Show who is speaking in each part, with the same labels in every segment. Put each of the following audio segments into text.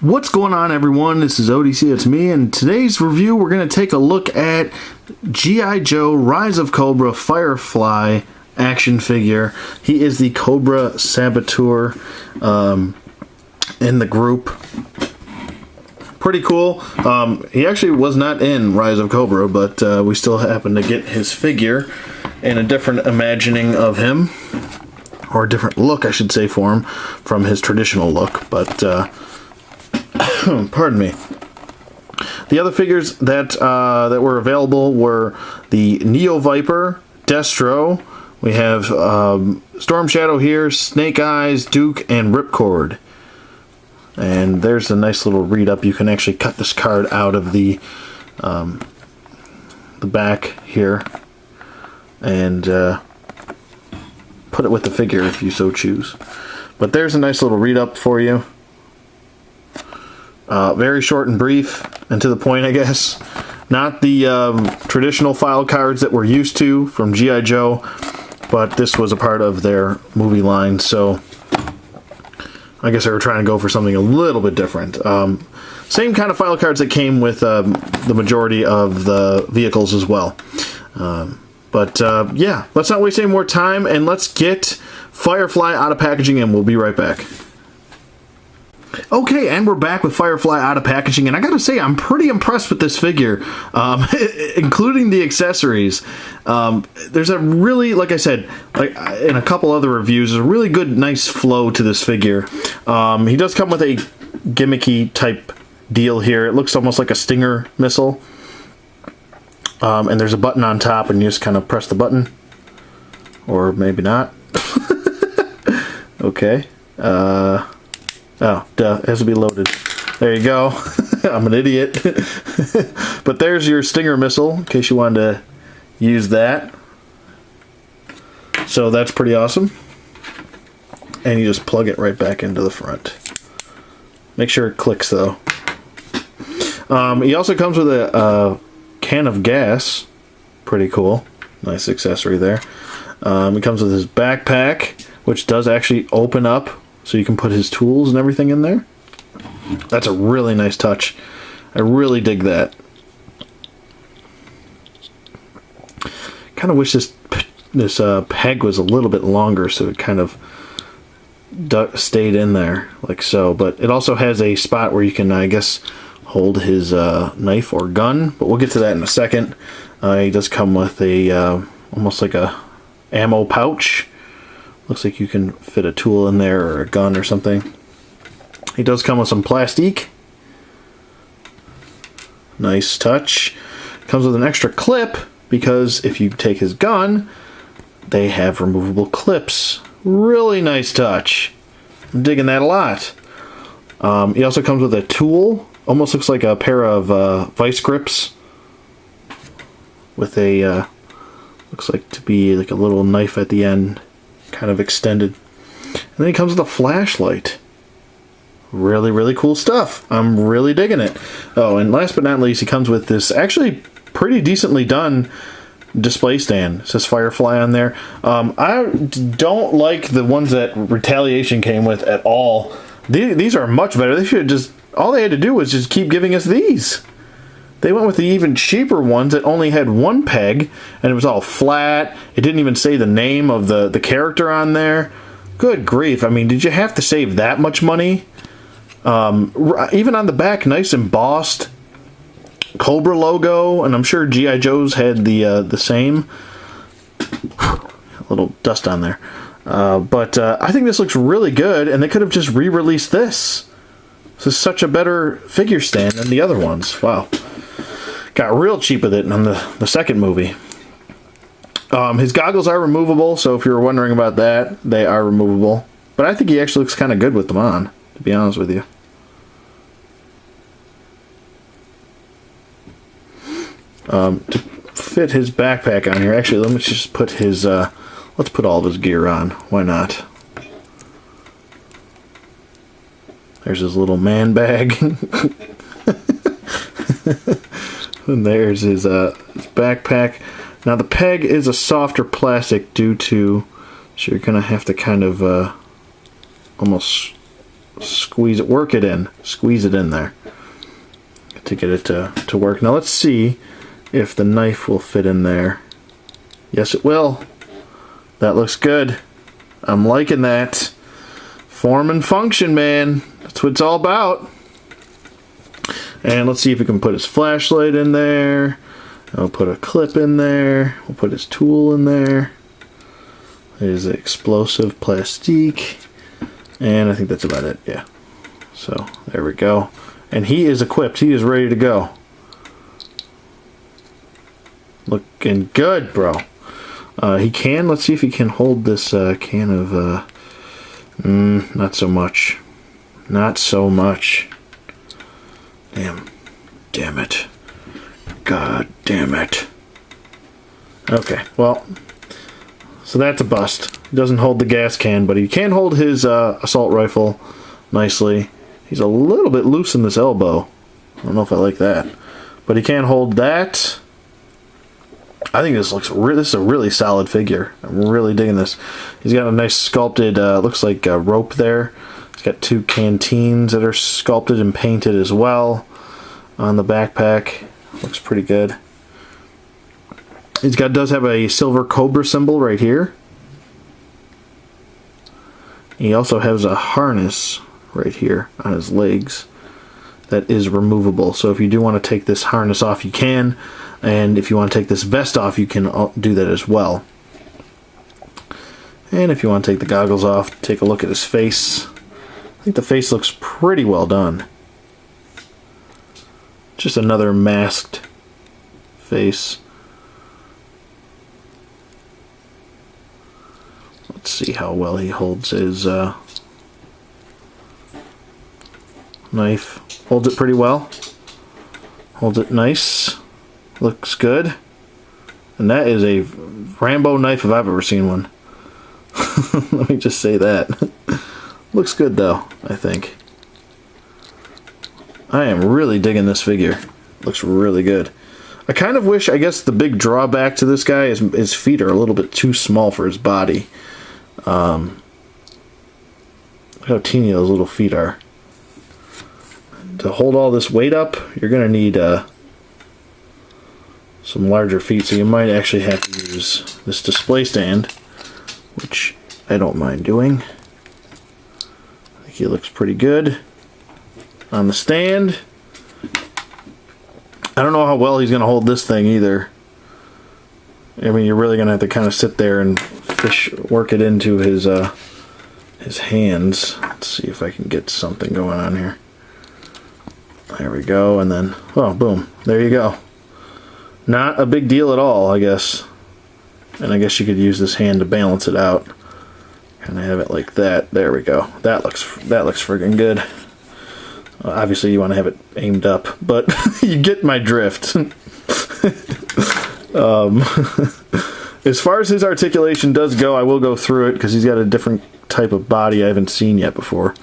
Speaker 1: What's going on, everyone? This is ODC, it's me, and today's review we're going to take a look at G.I. Joe Rise of Cobra Firefly action figure. He is the Cobra Saboteur in the group. Pretty cool. He actually was not in Rise of Cobra, but we still happen to get his figure and a different imagining of him, or a different look, I should say, for him from his traditional look, but pardon me. The other figures that were available were the Neo Viper, Destro. We have Storm Shadow here, Snake Eyes, Duke, and Ripcord. And there's a nice little read up. You can actually cut this card out of the back here and put it with the figure if you so choose. But there's a nice little read up for you. Very short and brief and to the point, I guess. Not the traditional file cards that we're used to from G.I. Joe, but this was a part of their movie line, so I guess they were trying to go for something a little bit different. Same kind of file cards that came with the majority of the vehicles as well. Yeah, let's not waste any more time, and let's get Firefly out of packaging, and we'll be right back. Okay, and we're back with Firefly out of packaging, and I gotta say, I'm pretty impressed with this figure, including the accessories. There's a really, like I said, like in a couple other reviews, there's a really good, nice flow to this figure. He does come with a gimmicky type deal here. It looks almost like a Stinger missile. And there's a button on top, and you just kind of press the button. Or maybe not. Okay. Oh, duh, it has to be loaded. There you go. I'm an idiot. But there's your Stinger missile, in case you wanted to use that. So that's pretty awesome. And you just plug it right back into the front. Make sure it clicks, though. He also comes with a can of gas. Pretty cool. Nice accessory there. He comes with his backpack, which does actually open up, so you can put his tools and everything in there. That's a really nice touch. I really dig that. Kind of wish this peg was a little bit longer so it kind of stayed in there like so. But it also has a spot where you can, I guess, hold his knife or gun. But we'll get to that in a second. He does come with a almost like a ammo pouch. Looks like you can fit a tool in there or a gun or something. He does come with some plastique. Nice touch. Comes with an extra clip because if you take his gun, they have removable clips. Really nice touch. I'm digging that a lot. He also comes with a tool. Almost looks like a pair of vice grips with a looks like to be like a little knife at the end, kind of extended. And then he comes with a flashlight. Really, really cool stuff. I'm really digging it. Oh, and last but not least, he comes with this actually pretty decently done display stand. It says Firefly on there. I don't like the ones that Retaliation came with at all. These are much better. They should have just, all they had to do was just keep giving us these. They went with the even cheaper ones that only had one peg, and it was all flat. It didn't even say the name of the character on there. Good grief. I mean, did you have to save that much money? Even on the back, nice embossed Cobra logo, and I'm sure G.I. Joe's had the same. A little dust on there. But I think this looks really good, and they could have just re-released this. This is such a better figure stand than the other ones. Wow. Got real cheap with it on the second movie. His goggles are removable, so if you were wondering about that, they are removable. But I think he actually looks kind of good with them on, to be honest with you. To fit his backpack on here, actually, let me just put his, let's put all of his gear on. Why not? There's his little man bag. And there's his backpack. Now the peg is a softer plastic due to, so you're going to have to kind of almost squeeze it, work it in, squeeze it in there to get it to work. Now let's see if the knife will fit in there. Yes, it will. That looks good. I'm liking that. Form and function, man. That's what it's all about. And let's see if we can put his flashlight in there. I'll put a clip in there. We'll put his tool in there. There's the explosive plastique. And I think that's about it, yeah. So, there we go. And he is equipped. He is ready to go. Looking good, bro. He can, let's see if he can hold this can of, not so much. Not so much. Damn it. God damn it. Okay, well, so that's a bust. He doesn't hold the gas can, but he can hold his assault rifle nicely. He's a little bit loose in this elbow. I don't know if I like that. But he can hold that. I think this is a really solid figure. I'm really digging this. He's got a nice sculpted, looks like a rope there. He's got 2 canteens that are sculpted and painted as well on the backpack. Looks pretty good. Does have a silver Cobra symbol right here. He also has a harness right here on his legs that is removable. So if you do want to take this harness off, you can. And if you want to take this vest off, you can do that as well. And if you want to take the goggles off, take a look at his face. I think the face looks pretty well done. Just another masked face. Let's see how well he holds his knife. Holds it pretty well. Holds it nice. Looks good. And that is a Rambo knife if I've ever seen one. Let me just say that. Looks good though, I think. I am really digging this figure. Looks really good. I kind of wish, I guess the big drawback to this guy is his feet are a little bit too small for his body. Look how teeny those little feet are. To hold all this weight up, you're going to need some larger feet, so you might actually have to use this display stand, which I don't mind doing. I think he looks pretty good on the stand. I don't know how well he's going to hold this thing either. I mean, you're really going to have to kind of sit there and work it into his hands. Let's see if I can get something going on here. There we go, and then, oh, boom, there you go. Not a big deal at all, I guess. And I guess you could use this hand to balance it out. Kind of have it like that. There we go. That looks friggin' good. Obviously, you want to have it aimed up, but you get my drift. As far as his articulation does go, I will go through it because he's got a different type of body I haven't seen yet before.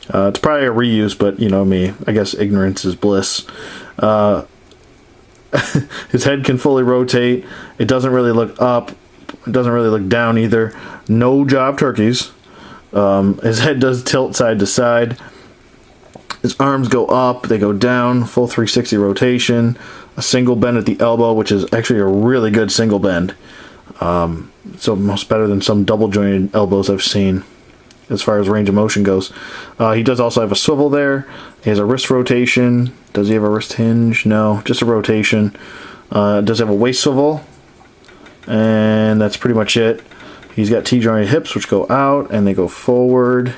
Speaker 1: It's probably a reuse, but you know me. I guess ignorance is bliss. His head can fully rotate. It doesn't really look up. It doesn't really look down either. No job turkeys. His head does tilt side to side. His arms go up. They go down. Full 360 rotation. A single bend at the elbow, which is actually a really good single bend. So most better than some double jointed elbows I've seen as far as range of motion goes. He does also have a swivel there. He has a wrist rotation. Does he have a wrist hinge? No, just a rotation. Does have a waist swivel. And that's pretty much it. He's got T-jointed hips, which go out and they go forward.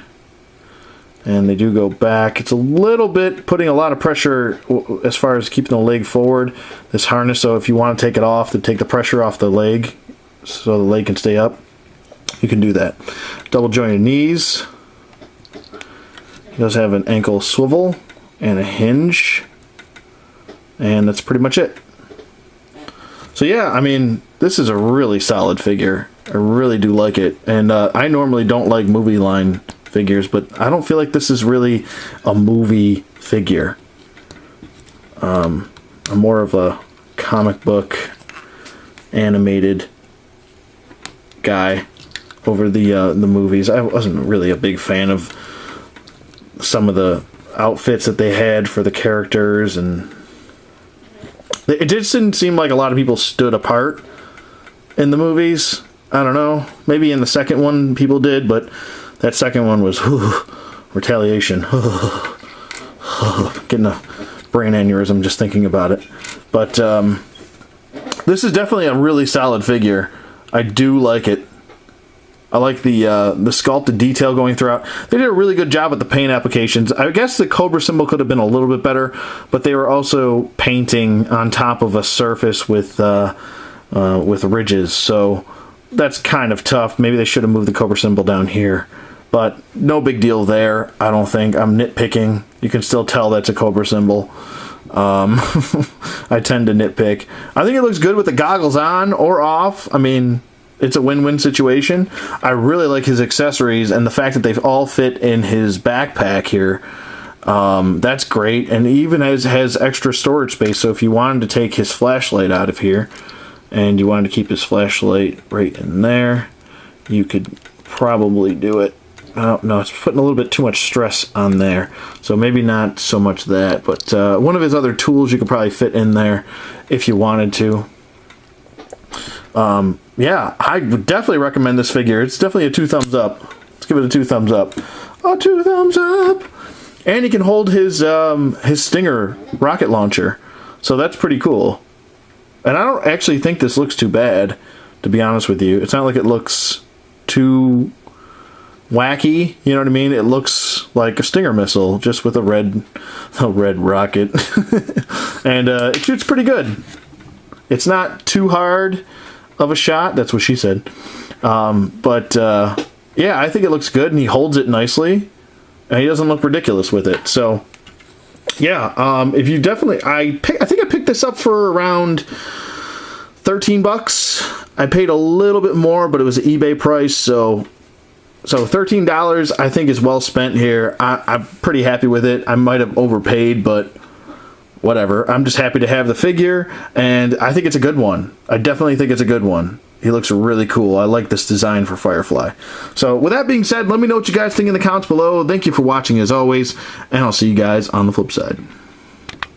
Speaker 1: And they do go back. It's a little bit putting a lot of pressure as far as keeping the leg forward. This harness, so if you want to take it off, to take the pressure off the leg so the leg can stay up, you can do that. Double jointed knees. He does have an ankle swivel and a hinge. And that's pretty much it. So yeah, I mean, this is a really solid figure. I really do like it. And I normally don't like movie line figures, but I don't feel like this is really a movie figure. I'm more of a comic book animated guy over the movies. I wasn't really a big fan of some of the outfits that they had for the characters, and it just didn't seem like a lot of people stood apart in the movies. I don't know. Maybe in the second one people did, but that second one was retaliation. Getting a brain aneurysm just thinking about it. But this is definitely a really solid figure. I do like it. I like the sculpted detail going throughout. They did a really good job with the paint applications. I guess the Cobra symbol could have been a little bit better, but they were also painting on top of a surface with ridges, so that's kind of tough. Maybe they should have moved the Cobra symbol down here, but no big deal there, I don't think. I'm nitpicking. You can still tell that's a Cobra symbol. I tend to nitpick. I think it looks good with the goggles on or off. I mean, it's a win-win situation. I really like his accessories, and the fact that they've all fit in his backpack here. That's great, and he even has extra storage space, so if you wanted to take his flashlight out of here, and you wanted to keep his flashlight right in there, you could probably do it. Oh, no, it's putting a little bit too much stress on there, so maybe not so much that, but one of his other tools you could probably fit in there if you wanted to. Yeah, I would definitely recommend this figure. It's definitely a 2 thumbs up. Let's give it a 2 thumbs up. A 2 thumbs up! And he can hold his Stinger rocket launcher, so that's pretty cool. And I don't actually think this looks too bad, to be honest with you. It's not like it looks too wacky, you know what I mean? It looks like a Stinger missile, just with a red rocket. And it shoots pretty good. It's not too hard of a shot, that's what she said. Yeah, I think it looks good, and he holds it nicely, and he doesn't look ridiculous with it. So, yeah, if you definitely, I think I picked this up for around 13 bucks. I paid a little bit more, but it was an eBay price, so $13 I think is well spent here. I'm pretty happy with it. I might have overpaid, but whatever. I'm just happy to have the figure, and I think it's a good one. I definitely think it's a good one. He looks really cool. I like this design for Firefly. So with that being said, let me know what you guys think in the comments below. Thank you for watching as always, and I'll see you guys on the flip side.